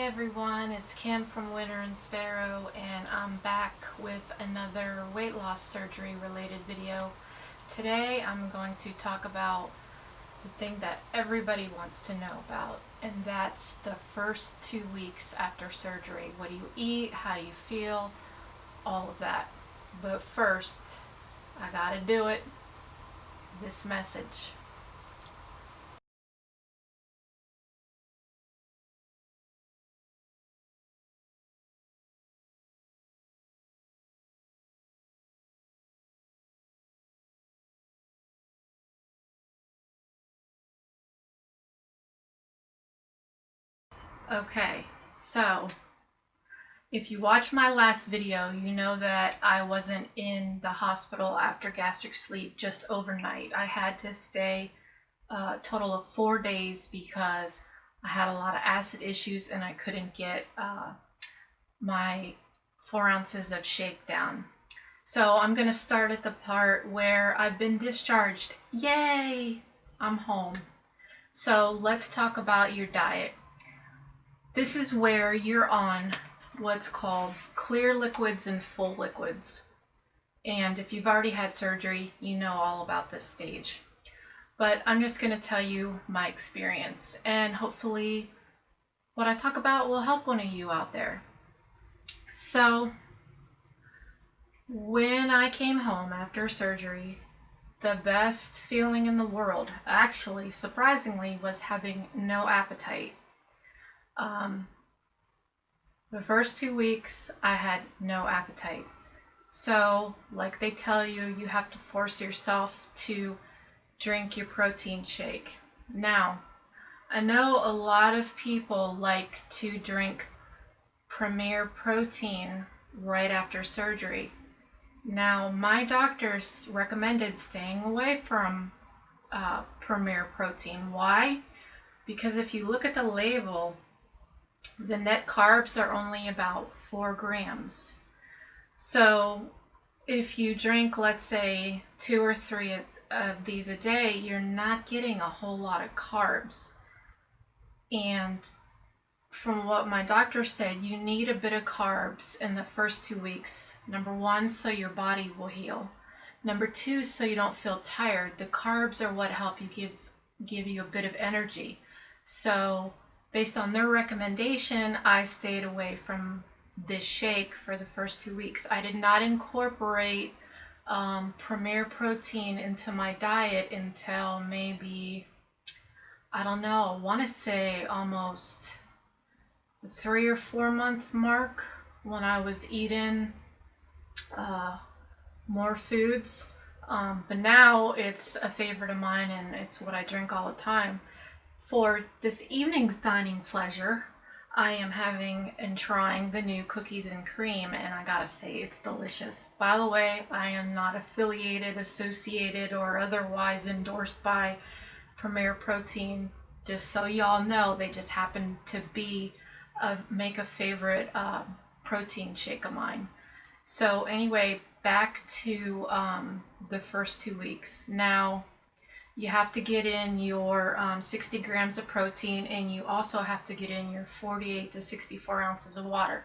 everyone, it's Kim from Winter and Sparrow, and I'm back with another weight loss surgery related video. Today I'm going to talk about the thing that everybody wants to know about, and that's the first 2 weeks after surgery. What do you eat? How do you feel? All of that. But first, I gotta do it. This message. Okay, so if you watched my last video, you know that I wasn't in the hospital after gastric sleep just overnight. I had to stay a total of 4 days because I had a lot of acid issues and I couldn't get my 4 ounces of shake down. So I'm going to start at the part where I've been discharged. Yay! I'm home. So let's talk about your diet. This is where you're on what's called clear liquids and full liquids. And if you've already had surgery, you know all about this stage. But I'm just going to tell you my experience, and hopefully what I talk about will help one of you out there. So when I came home after surgery, the best feeling in the world, actually surprisingly, was having no appetite. The first 2 weeks I had no appetite. So like they tell you, you have to force yourself to drink your protein shake. Now, I know a lot of people like to drink Premier Protein right after surgery. Now, my doctors recommended staying away from Premier Protein. Why? Because if you look at the label, the net carbs are only about 4 grams. So if you drink, let's say, 2 or 3 of these a day, you're not getting a whole lot of carbs. And from what my doctor said, you need a bit of carbs in the first 2 weeks. Number 1, so your body will heal. Number 2, so you don't feel tired. The carbs are what help you give you a bit of energy. So based on their recommendation, I stayed away from this shake for the first 2 weeks. I did not incorporate Premier Protein into my diet until maybe, I don't know, I want to say almost the 3 or 4 month mark, when I was eating more foods. But now it's a favorite of mine and it's what I drink all the time. For this evening's dining pleasure, I am having and trying the new cookies and cream, and I gotta say, it's delicious. By the way, I am not affiliated, associated, or otherwise endorsed by Premier Protein. Just so y'all know, they just happen to be make a favorite protein shake of mine. So anyway, back to the first 2 weeks. Now, you have to get in your 60 grams of protein, and you also have to get in your 48 to 64 ounces of water.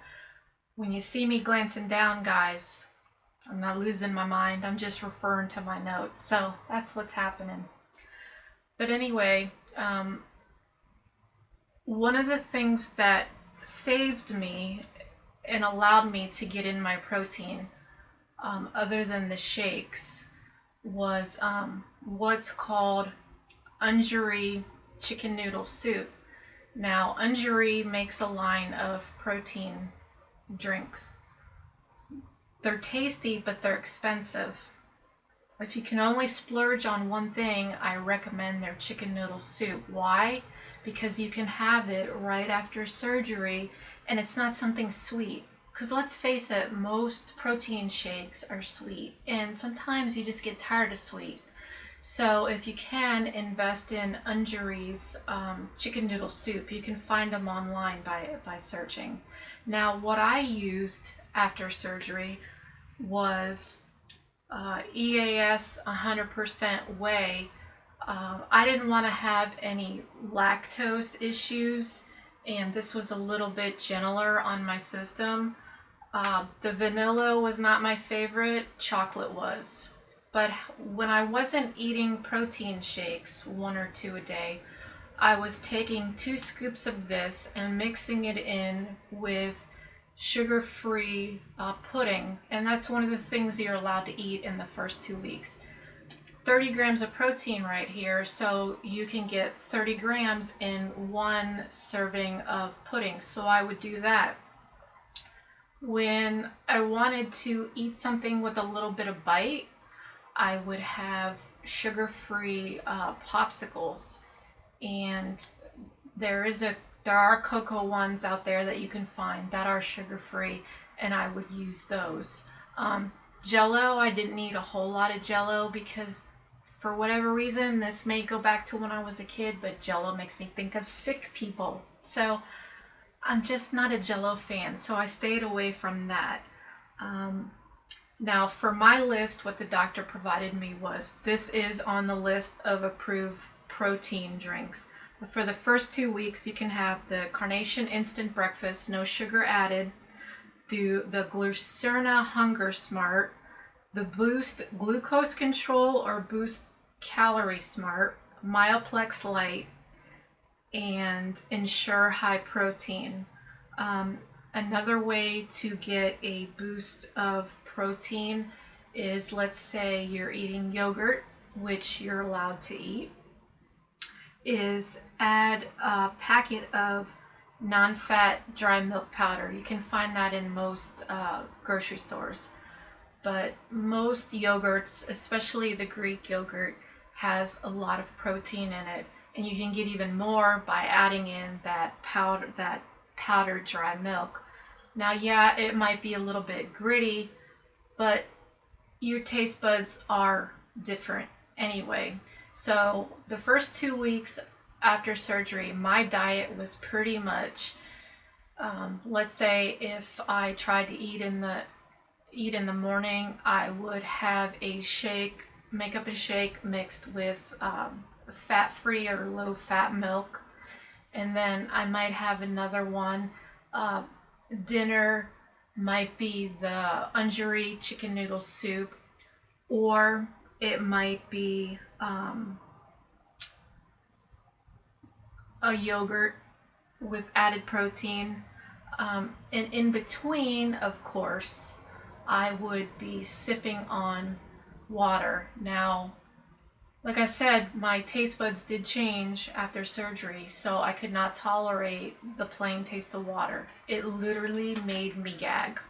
When you see me glancing down, guys, I'm not losing my mind. I'm just referring to my notes. So that's what's happening. But anyway, one of the things that saved me and allowed me to get in my protein, other than the shakes, was what's called UNJURY chicken noodle soup. Now, UNJURY makes a line of protein drinks. They're tasty, but they're expensive. If you can only splurge on one thing, I recommend their chicken noodle soup. Why? Because you can have it right after surgery, and it's not something sweet. Because let's face it, most protein shakes are sweet, and sometimes you just get tired of sweet. So if you can, invest in UNJURY's chicken noodle soup. You can find them online by searching. Now, what I used after surgery was EAS 100% whey. I didn't want to have any lactose issues and this was a little bit gentler on my system. The vanilla was not my favorite, chocolate was. But when I wasn't eating protein shakes, 1 or 2 a day, I was taking 2 scoops of this and mixing it in with sugar-free pudding. And that's one of the things you're allowed to eat in the first 2 weeks. 30 grams of protein right here, so you can get 30 grams in 1 serving of pudding. So I would do that. When I wanted to eat something with a little bit of bite, I would have sugar-free popsicles, and there are cocoa ones out there that you can find that are sugar-free, and I would use those. Jello, I didn't eat a whole lot of Jello because for whatever reason, this may go back to when I was a kid, but Jello makes me think of sick people. So I'm just not a Jello fan, so I stayed away from that. Now for my list, what the doctor provided me was, this is on the list of approved protein drinks. But for the first 2 weeks, you can have the Carnation Instant Breakfast, no sugar added, the Glucerna Hunger Smart, the Boost Glucose Control or Boost Calorie Smart, Myoplex Light, and Ensure High Protein. Another way to get a boost of protein is, let's say you're eating yogurt, which you're allowed to eat, is add a packet of non-fat dry milk powder. You can find that in most grocery stores. But most yogurts, especially the Greek yogurt, has a lot of protein in it, and you can get even more by adding in that powdered dry milk. Now, yeah, it might be a little bit gritty, but your taste buds are different anyway. So the first 2 weeks after surgery, my diet was pretty much, let's say if I tried to eat in the morning, I would have a shake, make up a shake mixed with fat-free or low-fat milk, and then I might have another one. Dinner might be the UNJURY chicken noodle soup, or it might be a yogurt with added protein. And in between, of course, I would be sipping on water. Now, like I said, my taste buds did change after surgery, so I could not tolerate the plain taste of water. It literally made me gag.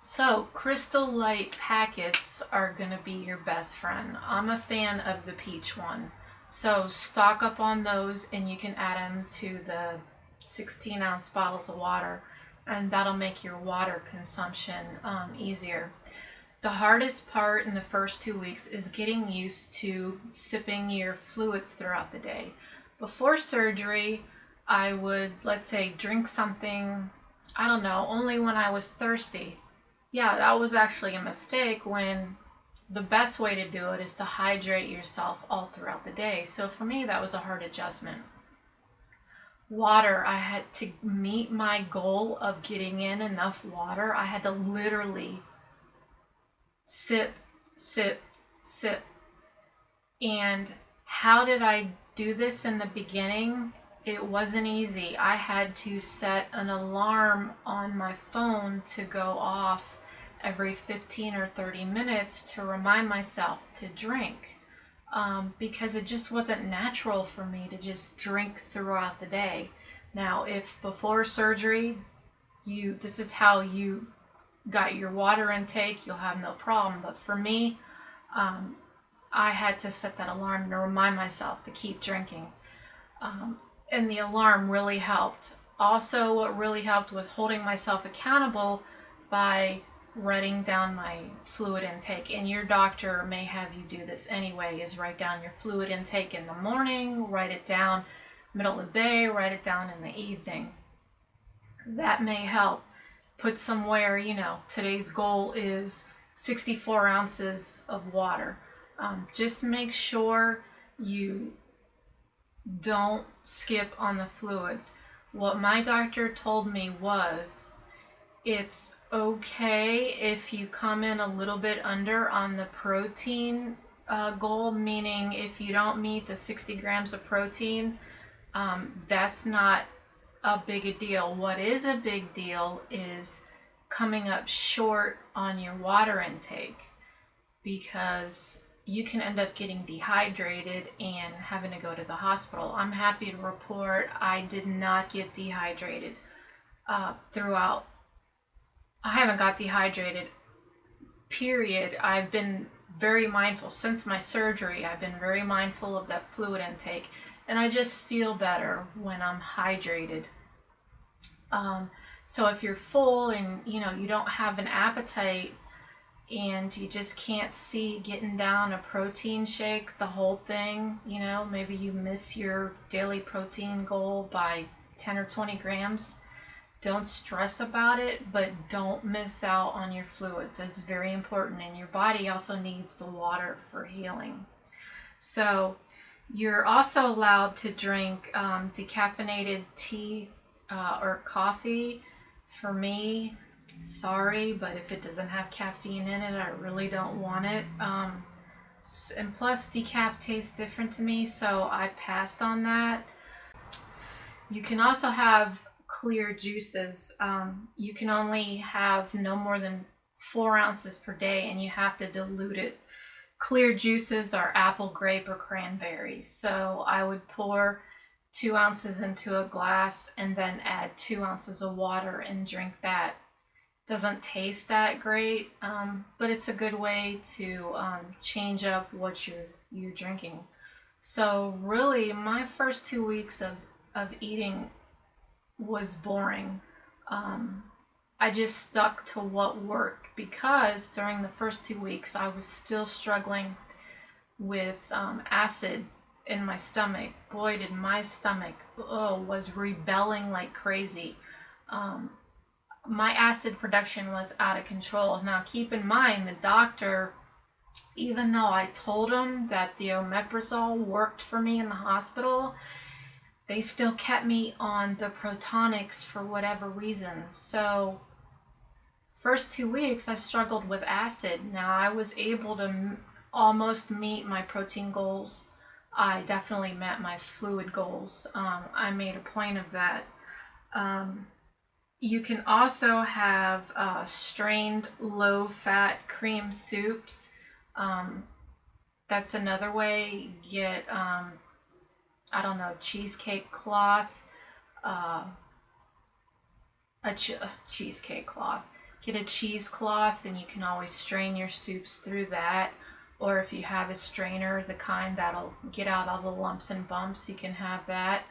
So, Crystal Light packets are going to be your best friend. I'm a fan of the peach one. So, stock up on those, and you can add them to the 16-ounce bottles of water, and that'll make your water consumption easier. The hardest part in the first 2 weeks is getting used to sipping your fluids throughout the day. Before surgery, I would, let's say, drink something, I don't know, only when I was thirsty. Yeah, that was actually a mistake, when the best way to do it is to hydrate yourself all throughout the day. So for me, that was a hard adjustment. Water, I had to meet my goal of getting in enough water. I had to literally sip, sip, sip. And how did I do this in the beginning? It wasn't easy. I had to set an alarm on my phone to go off every 15 or 30 minutes to remind myself to drink. Because it just wasn't natural for me to just drink throughout the day. Now, if before surgery, this is how you got your water intake, you'll have no problem. But for me, I had to set that alarm to remind myself to keep drinking. And the alarm really helped. Also, what really helped was holding myself accountable by writing down my fluid intake, and your doctor may have you do this anyway, is write down your fluid intake in the morning, write it down middle of the day, write it down in the evening. That may help. Put somewhere, today's goal is 64 ounces of water. Just make sure you don't skip on the fluids. What my doctor told me was it's okay if you come in a little bit under on the protein goal, meaning if you don't meet the 60 grams of protein, that's not a big a deal. What is a big deal is coming up short on your water intake, because you can end up getting dehydrated and having to go to the hospital. I'm happy to report I did not get dehydrated throughout. I haven't got dehydrated, period. I've been very mindful since my surgery. I've been very mindful of that fluid intake, and I just feel better when I'm hydrated. So if you're full and you don't have an appetite and you just can't see getting down a protein shake, the whole thing, maybe you miss your daily protein goal by 10 or 20 grams, don't stress about it, but don't miss out on your fluids. It's very important, and your body also needs the water for healing. So you're also allowed to drink decaffeinated tea or coffee. For me, sorry, but if it doesn't have caffeine in it, I really don't want it. And plus, decaf tastes different to me, so I passed on that. You can also have clear juices. You can only have no more than 4 ounces per day, and you have to dilute it. Clear juices are apple, grape, or cranberry. So I would pour 2 ounces into a glass and then add 2 ounces of water and drink that. Doesn't taste that great, but it's a good way to change up what you're drinking. So really, my first 2 weeks of eating was boring. I just stuck to what worked, because during the first 2 weeks I was still struggling with acid in my stomach. Boy, did my stomach was rebelling like crazy. My acid production was out of control. Now keep in mind, the doctor, even though I told him that the omeprazole worked for me in the hospital, they still kept me on the Protonics for whatever reason. So first 2 weeks I struggled with acid. Now I was able to almost meet my protein goals. I definitely met my fluid goals. I made a point of that. You can also have strained low-fat cream soups. That's another way. Get, cheesecake cloth. Cheesecake cloth. Get a cheesecloth, and you can always strain your soups through that. Or if you have a strainer, the kind that'll get out all the lumps and bumps, you can have that.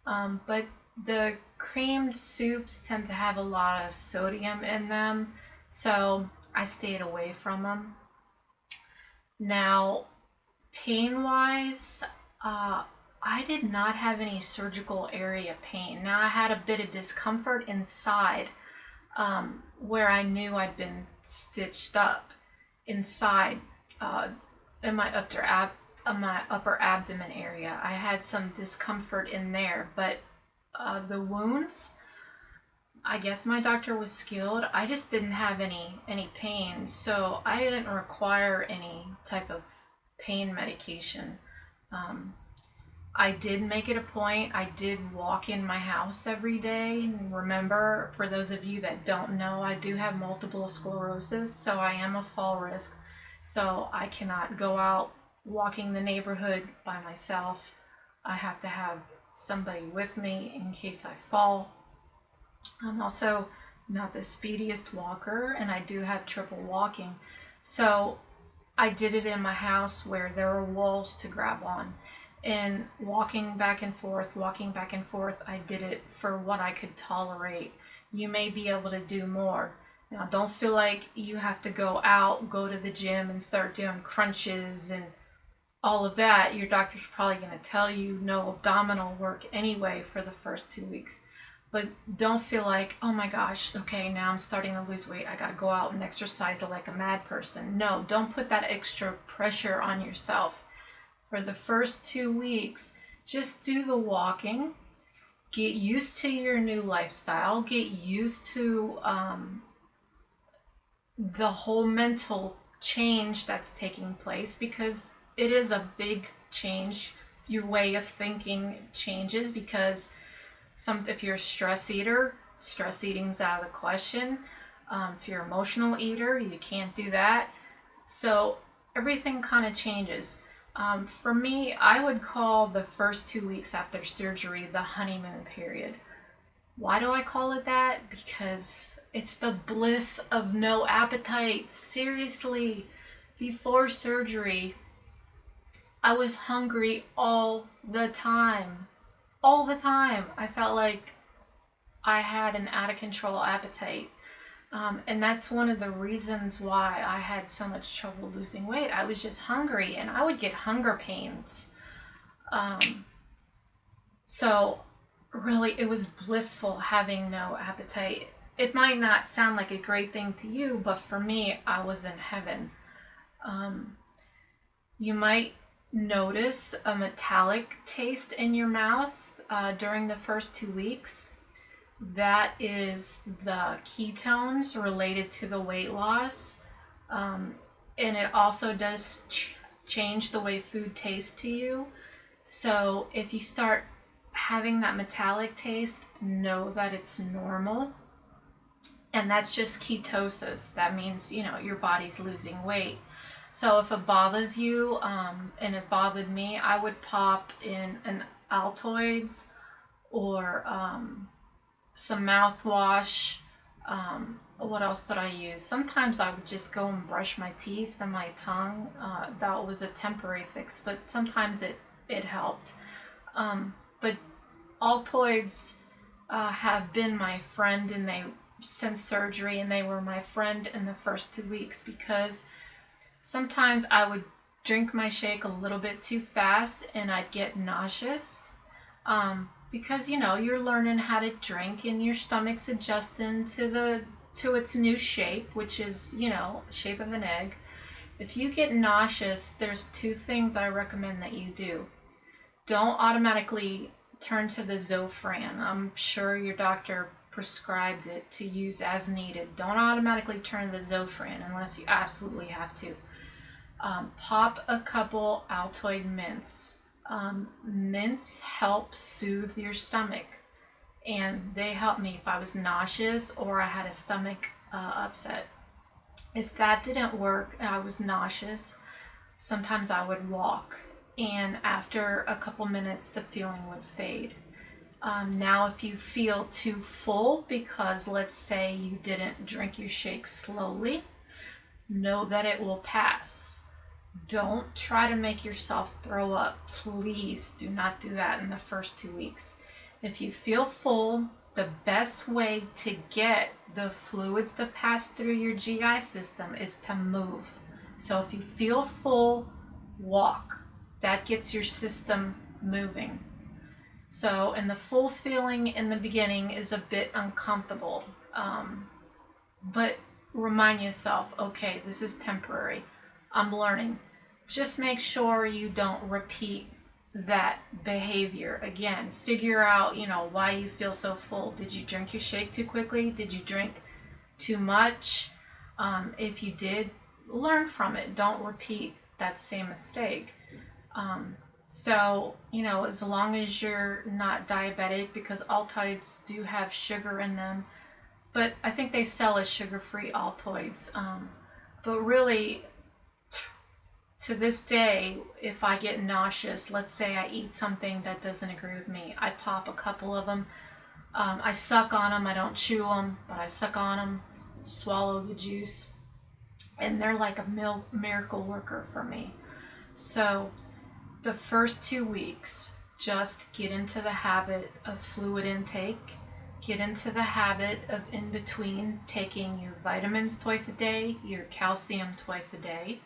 But the creamed soups tend to have a lot of sodium in them, so I stayed away from them. Now, pain-wise, I did not have any surgical area pain. Now, I had a bit of discomfort inside, where I knew I'd been stitched up inside in my upper abdomen area. I had some discomfort in there, but the wounds, I guess my doctor was skilled. I just didn't have any pain, so I didn't require any type of pain medication. I did make it a point. I did walk in my house every day. And remember, for those of you that don't know, I do have multiple sclerosis, so I am a fall risk. So I cannot go out walking the neighborhood by myself. I have to have somebody with me in case I fall. I'm also not the speediest walker, and I do have triple walking. So I did it in my house where there were walls to grab on. And walking back and forth, I did it for what I could tolerate. You may be able to do more. Now, don't feel like you have to go to the gym and start doing crunches and all of that. Your doctor's probably going to tell you no abdominal work anyway for the first 2 weeks. But don't feel like, oh my gosh, okay, now I'm starting to lose weight. I got to go out and exercise like a mad person. No, don't put that extra pressure on yourself. For the first 2 weeks, just do the walking, get used to your new lifestyle, get used to the whole mental change that's taking place, because it is a big change. Your way of thinking changes because if you're a stress eater, stress eating's out of the question. If you're an emotional eater, you can't do that. So everything kind of changes. For me, I would call the first 2 weeks after surgery the honeymoon period. Why do I call it that? Because it's the bliss of no appetite. Seriously, before surgery, I was hungry all the time. All the time. I felt like I had an out of control appetite. And that's one of the reasons why I had so much trouble losing weight. I was just hungry, and I would get hunger pains. So really, it was blissful having no appetite. It might not sound like a great thing to you, but for me, I was in heaven. You might notice a metallic taste in your mouth during the first 2 weeks. That is the ketones related to the weight loss. And it also does change the way food tastes to you. So if you start having that metallic taste, know that it's normal. And that's just ketosis. That means, your body's losing weight. So if it bothers you, and it bothered me, I would pop in an Altoids or some mouthwash. What else did I use? Sometimes I would just go and brush my teeth and my tongue. That was a temporary fix, but sometimes it helped. But Altoids have been my friend, and since surgery, and they were my friend in the first 2 weeks, because sometimes I would drink my shake a little bit too fast and I'd get nauseous. Because you're learning how to drink, and your stomach's adjusting to its new shape, which is shape of an egg. If you get nauseous, there's 2 things I recommend that you do. Don't automatically turn to the Zofran. I'm sure your doctor prescribed it to use as needed. Don't automatically turn to the Zofran unless you absolutely have to. Pop a couple Altoid mints. Mints help soothe your stomach, and they helped me if I was nauseous or I had a stomach upset. If that didn't work and I was nauseous, sometimes I would walk, and after a couple minutes the feeling would fade. Now if you feel too full, because let's say you didn't drink your shake slowly, know that it will pass. Don't try to make yourself throw up. Please do not do that in the first 2 weeks. If you feel full, the best way to get the fluids to pass through your GI system is to move. So if you feel full, walk. That gets your system moving. So, and the full feeling in the beginning is a bit uncomfortable. But remind yourself, okay, this is temporary. I'm learning. Just make sure you don't repeat that behavior again. Figure out, why you feel so full. Did you drink your shake too quickly? Did you drink too much? If you did, learn from it. Don't repeat that same mistake. So, as long as you're not diabetic, because Altoids do have sugar in them, but I think they sell as sugar-free Altoids. But really, to this day, if I get nauseous, let's say I eat something that doesn't agree with me, I pop a couple of them. I suck on them. I don't chew them, but I suck on them, swallow the juice, and they're like a miracle worker for me. So the first 2 weeks, just get into the habit of fluid intake. Get into the habit of in between taking your vitamins twice a day, your calcium twice a day.